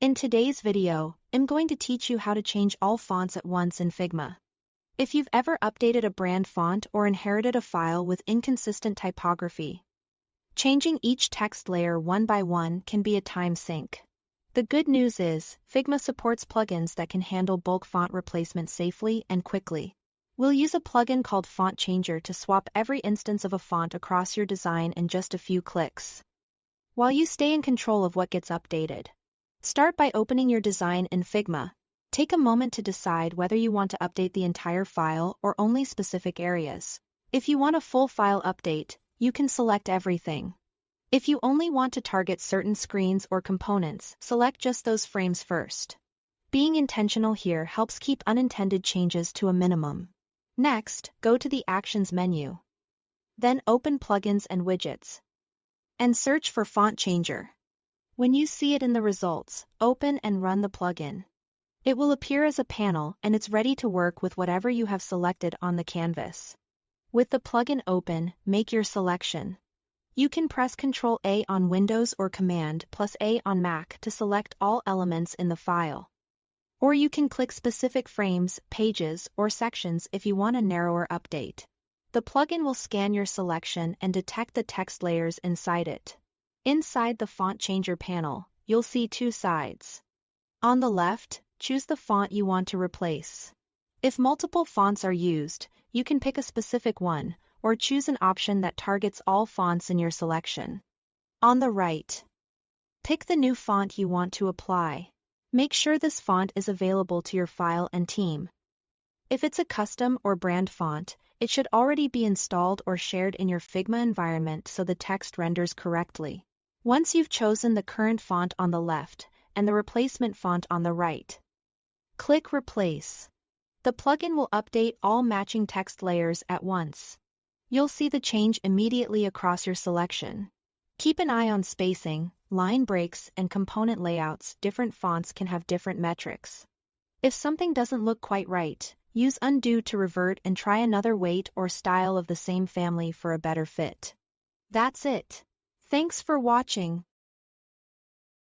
In today's video, I'm going to teach you how to change all fonts at once in Figma. If you've ever updated a brand font or inherited a file with inconsistent typography, changing each text layer one by one can be a time sink. The good news is, Figma supports plugins that can handle bulk font replacement safely and quickly. We'll use a plugin called Font Changer to swap every instance of a font across your design in just a few clicks, while you stay in control of what gets updated. Start by opening your design in Figma. Take a moment to decide whether you want to update the entire file or only specific areas. If you want a full file update, you can select everything. If you only want to target certain screens or components, select just those frames first. Being intentional here helps keep unintended changes to a minimum. Next, go to the Actions menu. Then open Plugins and Widgets, and search for Font Changer. When you see it in the results, open and run the plugin. It will appear as a panel and it's ready to work with whatever you have selected on the canvas. With the plugin open, make your selection. You can press Ctrl+A on Windows or Command+A on Mac to select all elements in the file. Or you can click specific frames, pages, or sections if you want a narrower update. The plugin will scan your selection and detect the text layers inside it. Inside the Font Changer panel, you'll see two sides. On the left, choose the font you want to replace. If multiple fonts are used, you can pick a specific one, or choose an option that targets all fonts in your selection. On the right, pick the new font you want to apply. Make sure this font is available to your file and team. If it's a custom or brand font, it should already be installed or shared in your Figma environment so the text renders correctly. Once you've chosen the current font on the left and the replacement font on the right, click Replace. The plugin will update all matching text layers at once. You'll see the change immediately across your selection. Keep an eye on spacing, line breaks, and component layouts. Different fonts can have different metrics. If something doesn't look quite right, use Undo to revert and try another weight or style of the same family for a better fit. That's it. Thanks for watching.